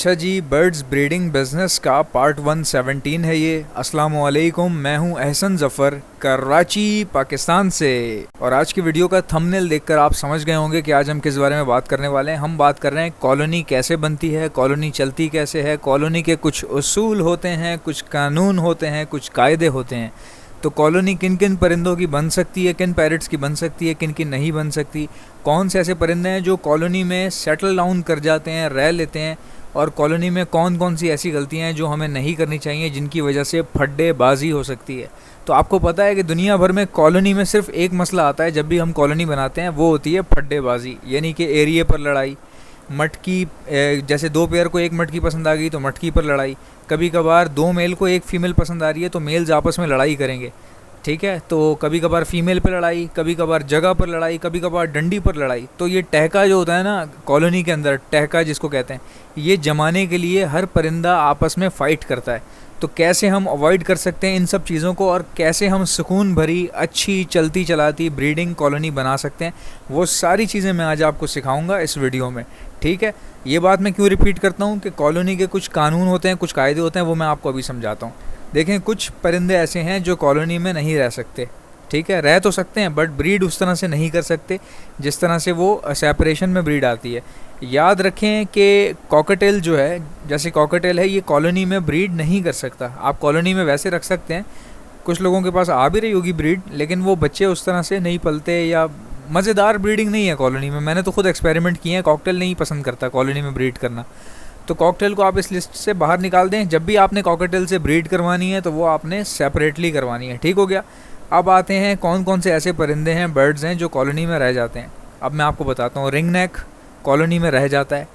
अच्छा जी, birds breeding business का part 117 है ये। अस्सलाम वालेकुम, मैं हूं एहसन ज़फ़र, कराची पाकिस्तान से। और आज की वीडियो का थंबनेल देखकर आप समझ गए होंगे कि आज हम किस बारे में बात करने वाले हैं। हम बात कर रहे हैं कॉलोनी कैसे बनती है, कॉलोनी चलती कैसे है, कॉलोनी के कुछ उसूल होते हैं, कुछ कानून होते हैं, कुछ कायदे होते हैं। तो कॉलोनी किन किन परिंदों की बन सकती है, किन पैरट्स की बन सकती है, किन की नहीं बन सकती, कौन से ऐसे परिंदे हैं जो कॉलोनी में सेटल डाउन कर जाते हैं, रह लेते हैं, और कॉलोनी में कौन कौन सी ऐसी गलतियां हैं जो हमें नहीं करनी चाहिए, जिनकी वजह से फड्डेबाजी हो सकती है। तो आपको पता है कि दुनिया भर में कॉलोनी में सिर्फ एक मसला आता है जब भी हम कॉलोनी बनाते हैं, वो होती है फड्डेबाजी, यानी कि एरिए पर लड़ाई, मटकी। जैसे दो पेयर को एक मटकी पसंद आ गई तो मटकी पर लड़ाई। कभी कभार दो मेल को एक फ़ीमेल पसंद आ रही है तो मेल्स आपस में लड़ाई करेंगे, ठीक है। तो कभी कभार फीमेल पर लड़ाई, कभी कभार जगह पर लड़ाई, कभी कभार डंडी पर लड़ाई। तो ये टहका जो होता है ना कॉलोनी के अंदर, टहका जिसको कहते हैं, ये जमाने के लिए हर परिंदा आपस में फ़ाइट करता है। तो कैसे हम अवॉइड कर सकते हैं इन सब चीज़ों को, और कैसे हम सुकून भरी अच्छी चलती चलाती ब्रीडिंग कॉलोनी बना सकते हैं, वो सारी चीज़ें मैं आज आपको सिखाऊंगा इस वीडियो में, ठीक है। ये बात मैं क्यों रिपीट करता हूँ कि कॉलोनी के कुछ कानून होते हैं, कुछ कायदे होते हैं, वो मैं आपको अभी समझाता हूँ। देखें, कुछ परिंदे ऐसे हैं जो कॉलोनी में नहीं रह सकते, ठीक है। रह तो सकते हैं बट ब्रीड उस तरह से नहीं कर सकते जिस तरह से वो सेपरेशन में ब्रीड आती है। याद रखें कि कॉकटेल जो है, जैसे कॉकटेल है, ये कॉलोनी में ब्रीड नहीं कर सकता। आप कॉलोनी में वैसे रख सकते हैं, कुछ लोगों के पास आ भी रही होगी ब्रीड, लेकिन वो बच्चे उस तरह से नहीं पलते, या मज़ेदार ब्रीडिंग नहीं है कॉलोनी में। मैंने तो खुद एक्सपेरिमेंट किए हैं, कॉकटेल नहीं पसंद करता कॉलोनी में ब्रीड करना। तो कॉकटेल को आप इस लिस्ट से बाहर निकाल दें। जब भी आपने कॉकटेल से ब्रीड करवानी है तो वो आपने सेपरेटली करवानी है, ठीक हो गया। अब आते हैं कौन कौन से ऐसे परिंदे हैं, बर्ड्स हैं, जो कॉलोनी में रह जाते हैं। अब मैं आपको बताता हूँ। रिंग नेक कॉलोनी में रह जाता है,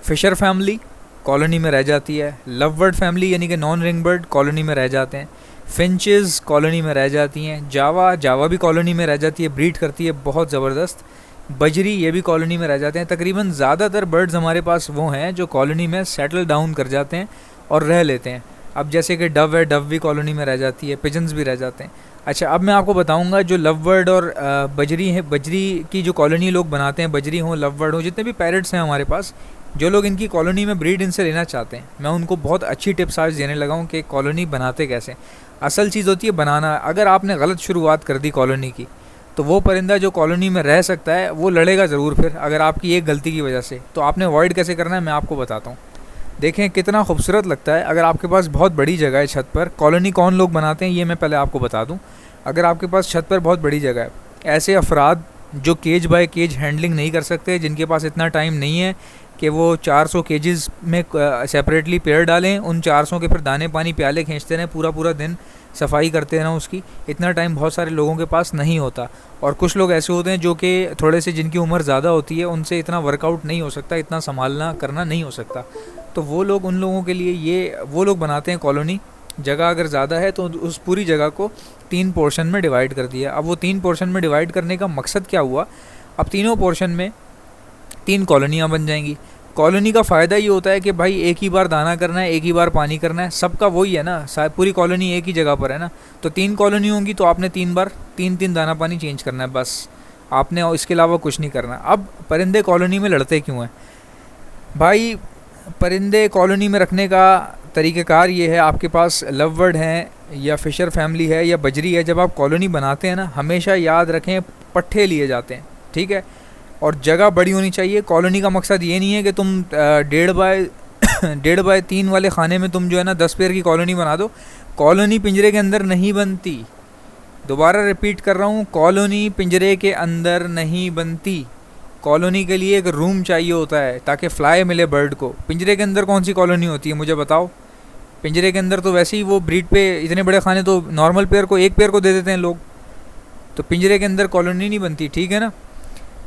फिशर फैमिली कॉलोनी में रह जाती है, लव बर्ड फैमिली यानी कि नॉन रिंग बर्ड कॉलोनी में रह जाते हैं, फिंचेस कॉलोनी में रह जाती हैं, जावा भी कॉलोनी में रह जाती है, ब्रीड करती है बहुत ज़बरदस्त, बजरी ये भी कॉलोनी में रह जाते हैं। तकरीबन ज़्यादातर बर्ड्स हमारे पास वो हैं जो कॉलोनी में सेटल डाउन कर जाते हैं और रह लेते हैं। अब जैसे कि डव है, डव भी कॉलोनी में रह जाती है, पिजन्स भी रह जाते हैं। अच्छा, अब मैं आपको बताऊंगा जो लव बर्ड और बजरी है, बजरी की जो कॉलोनी लोग बनाते हैं, बजरी हो, लव बर्ड हो, जितने भी पैरट्स हैं हमारे पास, जो लोग इनकी कॉलोनी में ब्रीड इनसे लेना चाहते हैं, मैं उनको बहुत अच्छी टिप्स आज देने लगा हूँ कि कॉलोनी बनाते कैसे। असल चीज़ होती है बनाना। अगर आपने गलत शुरुआत कर दी कॉलोनी की, तो वो परिंदा जो कॉलोनी में रह सकता है वो लड़ेगा ज़रूर फिर, अगर आपकी एक गलती की वजह से। तो आपने अवॉइड कैसे करना है मैं आपको बताता हूँ। देखें कितना खूबसूरत लगता है अगर आपके पास बहुत बड़ी जगह है छत पर। कॉलोनी कौन लोग बनाते हैं ये मैं पहले आपको बता दूँ। अगर आपके पास छत पर बहुत बड़ी जगह है, ऐसे अफराद जो केज बाय केज हैंडलिंग नहीं कर सकते, जिनके पास इतना टाइम नहीं है कि वो 400 केजेस में सेपरेटली पेड़ डालें, उन 400 के फिर दाने पानी प्याले खींचते रहें, पूरा पूरा दिन सफाई करते रहना उसकी, इतना टाइम बहुत सारे लोगों के पास नहीं होता। और कुछ लोग ऐसे होते हैं जो कि थोड़े से, जिनकी उम्र ज़्यादा होती है, उनसे इतना वर्कआउट नहीं हो सकता, इतना संभालना करना नहीं हो सकता। तो वो लोग, उन लोगों के लिए ये वो लोग बनाते हैं कॉलोनी। जगह अगर ज़्यादा है तो उस पूरी जगह को 3 पोर्शन में डिवाइड कर दिया। अब वो 3 पोर्शन में डिवाइड करने का मकसद क्या हुआ, अब तीनों पोर्शन में 3 कॉलोनियाँ बन जाएंगी। कॉलोनी का फ़ायदा ये होता है कि भाई एक ही बार दाना करना है, एक ही बार पानी करना है, सबका वही है ना, पूरी कॉलोनी एक ही जगह पर है ना। तो 3 कॉलोनी होंगी तो आपने 3 बार 3 दाना पानी चेंज करना है बस, आपने और इसके अलावा कुछ नहीं करना। अब परिंदे कॉलोनी में लड़ते क्यों हैं भाई? परिंदे कॉलोनी में रखने का तरीक़ाकार ये है, आपके पास लव बर्ड हैं या फिशर फैमिली है या बजरी है, जब आप कॉलोनी बनाते हैं ना, हमेशा याद रखें पट्ठे लिए जाते हैं, ठीक है। और जगह बड़ी होनी चाहिए। कॉलोनी का मकसद ये नहीं है कि तुम 1.5 बाय 3 वाले खाने में तुम जो है ना 10 पेड़ की कॉलोनी बना दो। कॉलोनी पिंजरे के अंदर नहीं बनती, दोबारा रिपीट कर रहा हूँ, कॉलोनी पिंजरे के अंदर नहीं बनती। कॉलोनी के लिए एक रूम चाहिए होता है ताकि फ्लाई मिले बर्ड को। पिंजरे के अंदर कौन सी कॉलोनी होती है मुझे बताओ? पिंजरे के अंदर तो वैसे ही वो ब्रीड पे इतने बड़े खाने तो नॉर्मल पेयर को, एक पेयर को दे देते हैं लोग। तो पिंजरे के अंदर कॉलोनी नहीं बनती, ठीक है ना।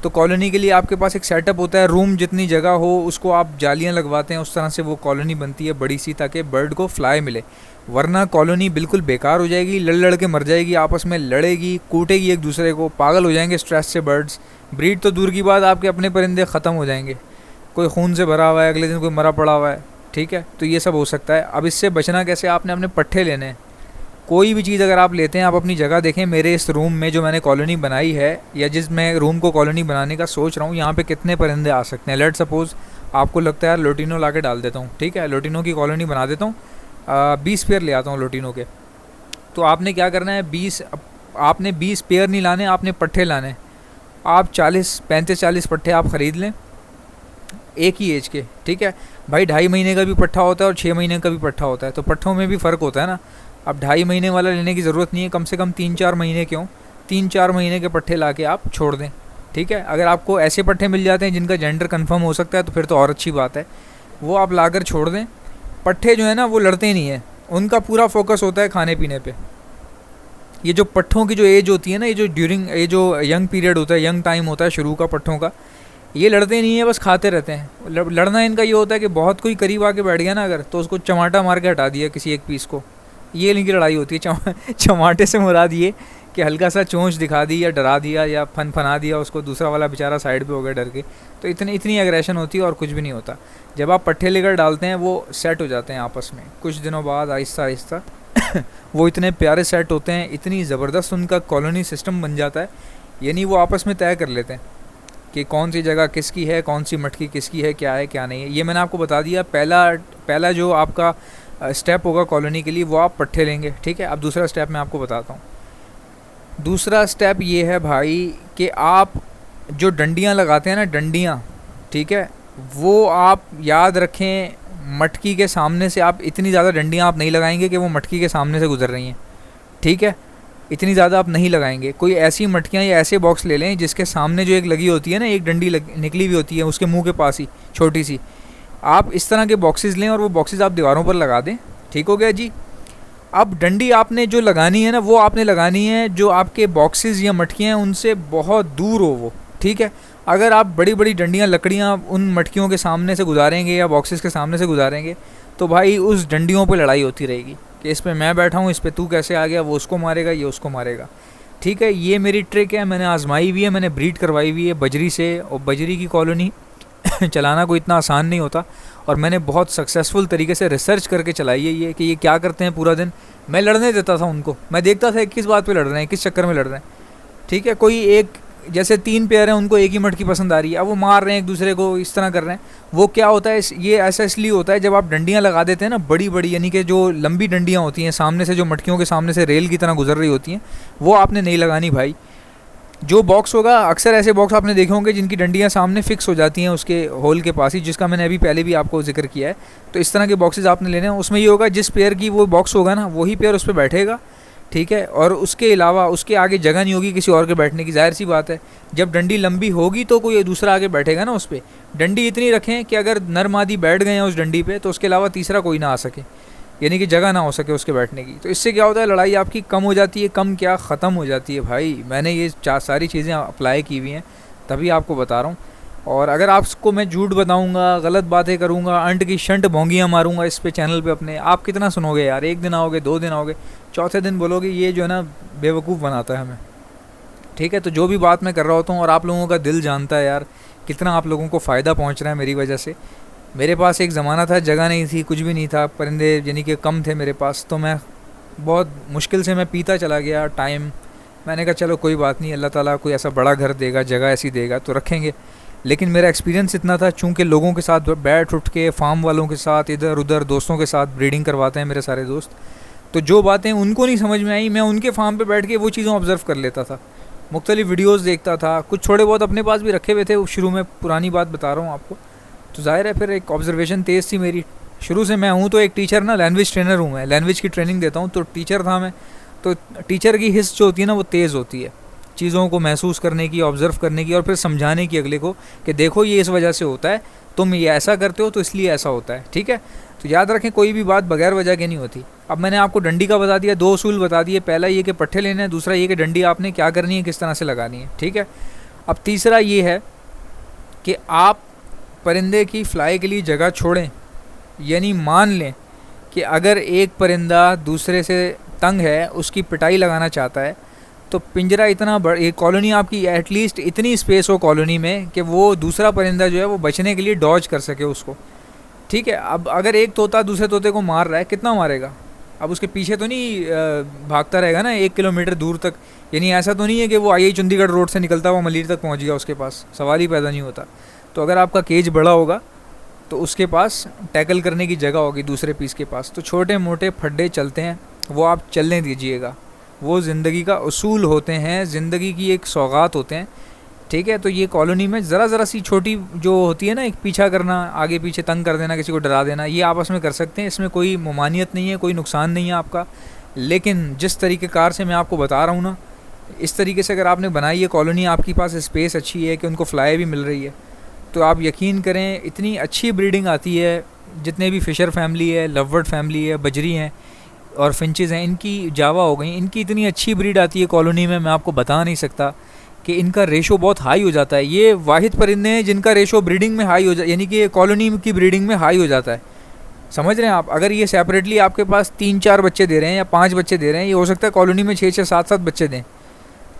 तो कॉलोनी के लिए आपके पास एक सेटअप होता है, रूम जितनी जगह हो उसको आप जालियाँ लगवाते हैं, उस तरह से वो कॉलोनी बनती है बड़ी सी, ताकि बर्ड को फ्लाई मिले। वरना कॉलोनी बिल्कुल बेकार हो जाएगी, लड़ के मर जाएगी, आपस में लड़ेगी, कूटेगी एक दूसरे को, पागल हो जाएंगे स्ट्रेस से बर्ड्स। ब्रीड तो दूर की बात, आपके अपने परिंदे ख़त्म हो जाएंगे। कोई खून से भरा हुआ है, अगले दिन कोई मरा पड़ा हुआ है, ठीक है। तो ये सब हो सकता है। अब इससे बचना कैसे? आपने अपने पट्ठे लेने हैं, कोई भी चीज़ अगर आप लेते हैं, आप अपनी जगह देखें, मेरे इस रूम में जो मैंने कॉलोनी बनाई है या जिस मैं रूम को कॉलोनी बनाने का सोच रहा हूँ, यहाँ पे कितने परिंदे आ सकते हैं। लेट सपोज़ आपको लगता है यार लोटिनो ला के डाल देता हूँ, ठीक है, लोटिनो की कॉलोनी बना देता हूँ, 20 पेयर ले आता हूँ लोटिनो के। तो आपने क्या करना है, 20 पेयर नहीं लाने, आपने पट्ठे लाने। आप 35-40 पट्ठे आप ख़रीद लें एक ही एज के, ठीक है भाई। 2.5 महीने का भी पट्ठा होता है और 6 महीने का भी पट्ठा होता है, तो पट्ठों में भी फ़र्क होता है ना। अब 2.5 महीने वाला लेने की ज़रूरत नहीं है, कम से कम 3-4 महीने, क्यों 3-4 महीने के पट्ठे ला के आप छोड़ दें, ठीक है। अगर आपको ऐसे पट्ठे मिल जाते हैं जिनका जेंडर कंफर्म हो सकता है तो फिर तो और अच्छी बात है, वो आप लाकर छोड़ दें। पट्ठे जो है ना वो लड़ते नहीं हैं, उनका पूरा फोकस होता है खाने पीने पे। ये जो पट्ठों की जो एज होती है ना, ये जो यंग पीरियड होता है, यंग टाइम होता है शुरू का पट्ठों का, ये लड़ते नहीं है, बस खाते रहते हैं। लड़ना इनका ये होता है कि बहुत कोई करीब आके बैठ गया ना अगर, तो उसको चमाटा मार के हटा दिया किसी एक पीस को, ये इनकी लड़ाई होती है। चमाटे से मुराद ये कि हल्का सा चोंच दिखा दी या डरा दिया या फना दिया उसको, दूसरा वाला बेचारा साइड पे हो गया डर के। तो इतनी एग्रेशन होती है और कुछ भी नहीं होता। जब आप पट्ठे लेकर डालते हैं वो सेट हो जाते हैं आपस में, कुछ दिनों बाद आहिस्ता आहिस्ता वो इतने प्यारे सेट होते हैं, इतनी ज़बरदस्त उनका कॉलोनी सिस्टम बन जाता है। यानी वो आपस में तय कर लेते हैं कि कौन सी जगह किसकी है, कौन सी मटकी किसकी है क्या नहीं है। ये मैंने आपको बता दिया। पहला जो आपका स्टेप होगा कॉलोनी के लिए वो आप पट्ठे लेंगे, ठीक है। अब दूसरा स्टेप मैं आपको बताता हूँ। दूसरा स्टेप ये है भाई कि आप जो डंडियाँ लगाते हैं ना, डंडियाँ, ठीक है, वो आप याद रखें मटकी के सामने से आप इतनी ज़्यादा डंडियाँ आप नहीं लगाएंगे कि वो मटकी के सामने से गुजर रही हैं, ठीक है। इतनी ज़्यादा आप नहीं लगाएंगे। कोई ऐसी मटकियाँ या ऐसे बॉक्स ले लें जिसके सामने जो एक लगी होती है ना, एक डंडी निकली हुई होती है उसके मुंह के पास ही छोटी सी, आप इस तरह के बॉक्सेस लें और वो बॉक्सेस आप दीवारों पर लगा दें, ठीक हो गया जी। अब डंडी आपने जो लगानी है ना, वो आपने लगानी है जो आपके बॉक्सेस या मटकियाँ हैं उनसे बहुत दूर हो वो, ठीक है। अगर आप बड़ी बड़ी डंडियाँ लकड़ियाँ उन मटकियों के सामने से गुजारेंगे या बॉक्सेस के सामने से गुजारेंगे तो भाई उस डंडियों पे लड़ाई होती रहेगी कि इस पे मैं बैठा हूँ, इस पे तू कैसे आ गया, वो उसको मारेगा, ये उसको मारेगा, ठीक है। ये मेरी ट्रिक है, मैंने आजमाई हुई है, मैंने ब्रीड करवाई हुई है बजरी से। और बजरी की कॉलोनी चलाना कोई इतना आसान नहीं होता और मैंने बहुत सक्सेसफुल तरीके से रिसर्च करके चलाई है ये कि ये क्या करते हैं पूरा दिन। मैं लड़ने देता था उनको, मैं देखता था किस बात पे लड़ रहे हैं, किस चक्कर में लड़ रहे हैं, ठीक है। कोई एक जैसे 3 पेयर हैं, उनको एक ही मटकी पसंद आ रही है, अब वो मार रहे हैं एक दूसरे को, इस तरह कर रहे हैं। वो क्या होता है, ये ऐसा इसलिए होता है जब आप डंडियाँ लगा देते हैं ना बड़ी बड़ी, यानी कि जो लंबी डंडियाँ होती हैं सामने से, जो मटकियों के सामने से रेल की तरह गुजर रही होती हैं, वो आपने नहीं लगानी भाई। जो बॉक्स होगा, अक्सर ऐसे बॉक्स आपने देखे होंगे जिनकी डंडियाँ सामने फिक्स हो जाती हैं उसके होल के पास ही, जिसका मैंने अभी पहले भी आपको जिक्र किया है। तो इस तरह के बॉक्सेस आपने लेने हैं। उसमें ये होगा जिस पेयर की वो बॉक्स होगा ना, वही पेयर उस पर बैठेगा, ठीक है। और उसके अलावा उसके आगे जगह नहीं होगी किसी और के बैठने की। जाहिर सी बात है, जब डंडी लंबी होगी तो कोई दूसरा आगे बैठेगा ना उस पर। डंडी इतनी रखें कि अगर नर मादी बैठ गए हैं उस डंडी पे तो उसके अलावा तीसरा कोई ना आ सके, यानी कि जगह ना हो सके उसके बैठने की। तो इससे क्या होता है, लड़ाई आपकी कम हो जाती है, कम क्या ख़त्म हो जाती है भाई। मैंने ये सारी चीज़ें अप्लाई की हुई हैं, तभी आपको बता रहा हूँ। और अगर आपको मैं झूठ बताऊँगा, गलत बातें करूँगा, अंट की शंट भोंगियाँ मारूँगा इस पे चैनल पे अपने, आप कितना सुनोगे यार। 1 दिन आओगे, 2 दिन आओगे, चौथे दिन बोलोगे ये जो है ना बेवकूफ़ बनाता है हमें, ठीक है। तो जो भी बात मैं कर रहा होता हूँ और आप लोगों का दिल जानता है यार कितना आप लोगों को फ़ायदा पहुँच रहा है मेरी वजह से। मेरे पास एक ज़माना था, जगह नहीं थी, कुछ भी नहीं था, परिंदे यानी कि कम थे मेरे पास, तो मैं बहुत मुश्किल से मैं पीता चला गया टाइम। मैंने कहा चलो कोई बात नहीं, अल्लाह ताला कोई ऐसा बड़ा घर देगा, जगह ऐसी देगा तो रखेंगे। लेकिन मेरा एक्सपीरियंस इतना था, चूँकि लोगों के साथ बैठ उठ के, फार्म वालों के साथ, इधर उधर दोस्तों के साथ ब्रीडिंग करवाते हैं मेरे सारे दोस्त, तो जो बातें उनको नहीं समझ में आई, मैं उनके फार्म पे बैठ के वो चीज़ों ऑब्ज़र्व कर लेता था, मुख्तलिफ वीडियोस देखता था, कुछ थोड़े बहुत अपने पास भी रखे हुए थे शुरू में, पुरानी बात बता रहा हूँ आपको। तो ज़ाहिर है फिर एक ऑब्जर्वेशन तेज़ थी मेरी शुरू से। मैं हूँ तो एक टीचर ना, लैंग्वेज ट्रेनर हूँ मैं, लैंग्वेज की ट्रेनिंग देता हूँ, तो टीचर था मैं। तो टीचर की हिस्स जो होती है ना वो तेज़ होती है, चीज़ों को महसूस करने की, ऑब्ज़र्व करने की और फिर समझाने की अगले को कि देखो ये इस वजह से होता है, तुम ये ऐसा करते हो तो इसलिए ऐसा होता है, ठीक है। तो याद रखें कोई भी बात बगैर वजह के नहीं होती। अब मैंने आपको डंडी का बता दिया, 2 उसूल बता दिए। पहला ये कि पट्ठे लेने हैं, दूसरा ये कि डंडी आपने क्या करनी है, किस तरह से लगानी है, ठीक है। अब तीसरा ये है कि आप परिंदे की फ्लाई के लिए जगह छोड़ें, यानी मान लें कि अगर एक परिंदा दूसरे से तंग है, उसकी पिटाई लगाना चाहता है, तो पिंजरा इतना बड़ा, ये कॉलोनी आपकी एटलीस्ट इतनी स्पेस हो कॉलोनी में कि वो दूसरा परिंदा जो है वो बचने के लिए डॉज कर सके उसको, ठीक है। अब अगर एक तोता दूसरे तोते को मार रहा है, कितना मारेगा, अब उसके पीछे तो नहीं भागता रहेगा ना 1 किलोमीटर दूर तक। यानी ऐसा तो नहीं है कि वो आई चंडीगढ़ रोड से निकलता हुआ मलिर तक पहुंच गया, उसके पास सवाल ही पैदा नहीं होता। तो अगर आपका केज बड़ा होगा तो उसके पास टैकल करने की जगह होगी दूसरे पीस के पास। तो छोटे मोटे फड्डे चलते हैं, वो आप चलने दीजिएगा। वो ज़िंदगी का उसूल होते हैं, ज़िंदगी की एक सौगात होते हैं, ठीक है। तो ये कॉलोनी में ज़रा सी छोटी जो होती है ना, एक पीछा करना, आगे पीछे तंग कर देना, किसी को डरा देना, ये आपस में कर सकते हैं। इसमें कोई ममानियत नहीं है, कोई नुकसान नहीं है आपका। लेकिन जिस तरीक़ेकार से मैं आपको बता रहा हूँ ना, इस तरीके से अगर आपने बनाई है कॉलोनी, आपके पास स्पेस अच्छी है कि उनको फ्लाई भी मिल रही है, तो आप यकीन करें इतनी अच्छी ब्रीडिंग आती है। जितने भी फ़िशर फैमिली है, लवबर्ड फैमिली है, बजरी हैं और फिंचेस हैं, इनकी जावा हो गई, इनकी इतनी अच्छी ब्रीड आती है कॉलोनी में, मैं आपको बता नहीं सकता कि इनका रेशो बहुत हाई हो जाता है। ये वाहिद परिंदे हैं जिनका रेशो ब्रीडिंग में हाई हो जाए, यानी कि कॉलोनी की ब्रीडिंग में हाई हो जाता है। समझ रहे हैं आप? अगर ये सेपरेटली आपके पास 3-4 बच्चे दे रहे हैं या 5 बच्चे दे रहे हैं, ये हो सकता है कॉलोनी में 6-6, 7-7 बच्चे दें।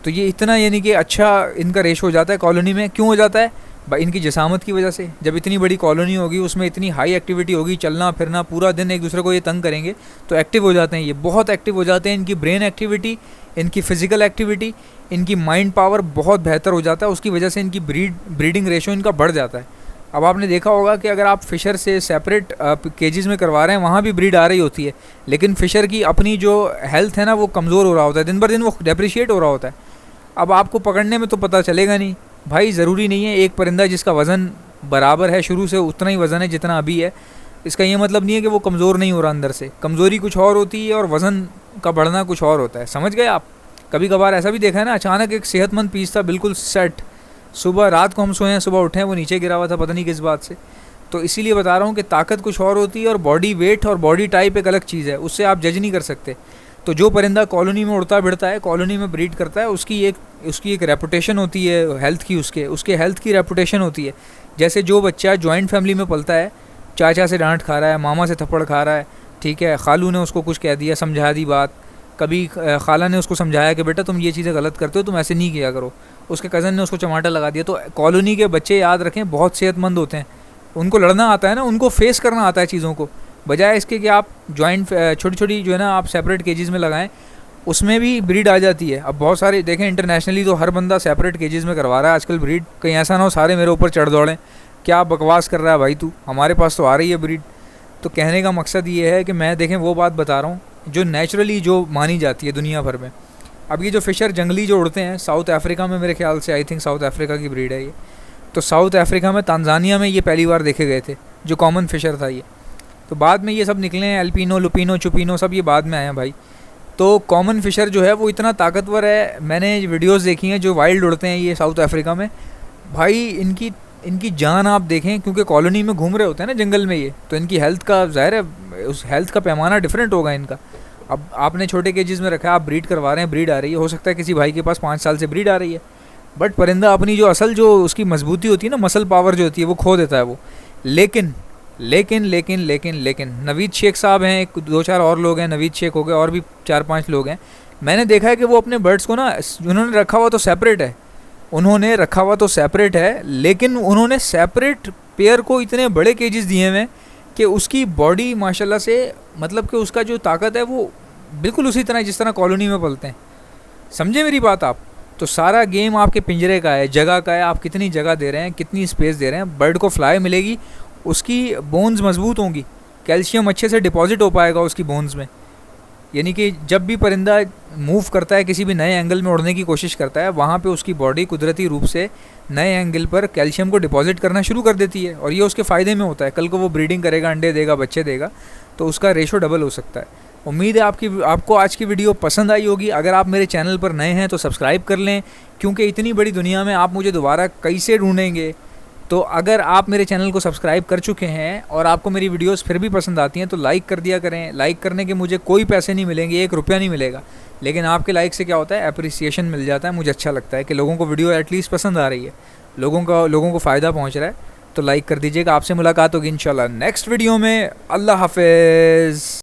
तो ये इतना यानी कि अच्छा इनका रेशो हो जाता है कॉलोनी में। क्यों हो जाता है भाई? इनकी जसामत की वजह से। जब इतनी बड़ी कॉलोनी होगी, उसमें इतनी हाई एक्टिविटी होगी, चलना फिरना पूरा दिन एक दूसरे को ये तंग करेंगे, तो एक्टिव हो जाते हैं, ये बहुत एक्टिव हो जाते हैं। इनकी ब्रेन एक्टिविटी, इनकी फ़िज़िकल एक्टिविटी, इनकी माइंड पावर बहुत बेहतर हो जाता है। उसकी वजह से इनकी ब्रीडिंग रेशो इनका बढ़ जाता है। अब आपने देखा होगा कि अगर आप फ़िशर से सेपरेट केजेज़ में करवा रहे हैं, वहाँ भी ब्रीड आ रही होती है, लेकिन फ़िशर की अपनी जो हेल्थ है ना, वो कमज़ोर हो रहा होता है, दिन बर दिन वो डेप्रिशिएट हो रहा होता है। अब आपको पकड़ने में तो पता चलेगा नहीं भाई। ज़रूरी नहीं है एक परिंदा जिसका वज़न बराबर है, शुरू से उतना ही वज़न है जितना अभी है, इसका ये मतलब नहीं है कि वो कमज़ोर नहीं हो रहा अंदर से। कमज़ोरी कुछ और होती है और वज़न का बढ़ना कुछ और होता है। समझ गए आप? कभी कभार ऐसा भी देखा है ना, अचानक एक सेहतमंद पीस था बिल्कुल सेट, सुबह रात को हम सोए हैं, सुबह उठे हैं वो नीचे गिरा हुआ था, पता नहीं किस बात से। तो इसीलिए बता रहा हूँ कि ताकत कुछ और होती है और बॉडी वेट और बॉडी टाइप एक अलग चीज़ है, उससे आप जज नहीं कर सकते। तो जो परिंदा कॉलोनी में उड़ता भिड़ता है, कॉलोनी में ब्रीड करता है, उसकी एक रेपुटेशन होती है हेल्थ की, उसके हेल्थ की रेपुटेशन होती है। जैसे जो बच्चा जॉइंट फैमिली में पलता है, चाचा से डांट खा रहा है, मामा से थप्पड़ खा रहा है, ठीक है, खालू ने उसको कुछ कह दिया, समझा दी बात, कभी खाला ने उसको समझाया कि बेटा तुम ये चीज़ें गलत करते हो, तुम ऐसे नहीं किया करो, उसके कज़न ने उसको चमाटा लगा दिया। तो कॉलोनी के बच्चे याद रखें बहुत सेहतमंद होते हैं, उनको लड़ना आता है ना, उनको फेस करना आता है चीज़ों को, बजाय इसके कि आप जॉइंट छोटी छोटी जो है ना आप सेपरेट केजेस में लगाएं, उसमें भी ब्रीड आ जाती है। अब बहुत सारे देखें इंटरनेशनली तो हर बंदा सेपरेट केजेस में करवा रहा है आजकल ब्रीड। कहीं ऐसा ना हो सारे मेरे ऊपर चढ़ दौड़ें, क्या बकवास कर रहा है भाई तू, हमारे पास तो आ रही है ब्रीड। तो कहने का मकसद ये है कि मैं देखें वो बात बता रहा हूँ जो नेचुरली जो मानी जाती है दुनिया भर में। अब ये जो फ़िशर जंगली जो उड़ते हैं, साउथ अफ्रीका में मेरे ख्याल से, आई थिंक साउथ अफ्रीका की ब्रीड है ये। तो साउथ अफ्रीका में, तांजानिया में ये पहली बार देखे गए थे, जो कॉमन फ़िशर था ये। तो बाद में ये सब निकले हैं, एल्पिनो, लुपिनो, चुपिनो, सब ये बाद में आए हैं भाई। तो कॉमन फ़िशर जो है वो इतना ताकतवर है, मैंने वीडियोस देखी हैं जो वाइल्ड उड़ते हैं ये साउथ अफ्रीका में भाई। इनकी जान आप देखें, क्योंकि कॉलोनी में घूम रहे होते हैं ना जंगल में ये, तो इनकी हेल्थ का ज़ाहिर है उस हेल्थ का पैमाना डिफरेंट होगा इनका। अब आपने छोटे केजेस में रखा है, आप ब्रीड करवा रहे हैं, ब्रीड आ रही है, हो सकता है किसी भाई के पास 5 साल से ब्रीड आ रही है, बट परिंदा अपनी जो असल जो उसकी मजबूती होती है ना, मसल पावर जो होती है, वो खो देता है वो। लेकिन लेकिन लेकिन लेकिन लेकिन नवीद शेख साहब हैं, 2-4 और लोग हैं, नवीद शेख हो गए, और भी 4-5 लोग हैं, मैंने देखा है कि वो अपने बर्ड्स को ना, उन्होंने रखा हुआ तो सेपरेट है, लेकिन उन्होंने सेपरेट पेयर को इतने बड़े केजेस दिए हुए हैं कि उसकी बॉडी माशाल्लाह से, मतलब कि उसका जो ताकत है वो बिल्कुल उसी तरह जिस तरह कॉलोनी में पलते हैं। समझे मेरी बात आप? तो सारा गेम आपके पिंजरे का है, जगह का है, आप कितनी जगह दे रहे हैं, कितनी स्पेस दे रहे हैं। बर्ड को फ्लाई मिलेगी, उसकी बोन्स मजबूत होंगी, कैल्शियम अच्छे से डिपॉजिट हो पाएगा उसकी बोन्स में। यानी कि जब भी परिंदा मूव करता है, किसी भी नए एंगल में उड़ने की कोशिश करता है, वहाँ पे उसकी बॉडी कुदरती रूप से नए एंगल पर कैल्शियम को डिपॉजिट करना शुरू कर देती है, और ये उसके फ़ायदे में होता है। कल को वो ब्रीडिंग करेगा, अंडे देगा, बच्चे देगा, तो उसका रेशो डबल हो सकता है। उम्मीद है आपको आज की वीडियो पसंद आई होगी। अगर आप मेरे चैनल पर नए हैं तो सब्सक्राइब कर लें, क्योंकि इतनी बड़ी दुनिया में आप मुझे दोबारा कैसे ढूंढेंगे। तो अगर आप मेरे चैनल को सब्सक्राइब कर चुके हैं और आपको मेरी वीडियोस फिर भी पसंद आती हैं तो लाइक कर दिया करें। लाइक करने के मुझे कोई पैसे नहीं मिलेंगे, 1 रुपया नहीं मिलेगा, लेकिन आपके लाइक से क्या होता है, अप्रिसिएशन मिल जाता है। मुझे अच्छा लगता है कि लोगों को वीडियो एटलीस्ट पसंद आ रही है, लोगों को फ़ायदा पहुँच रहा है, तो लाइक कर दीजिएगा। आपसे मुलाकात होगी इंशाल्लाह नेक्स्ट वीडियो में। अल्लाह हाफ़िज़।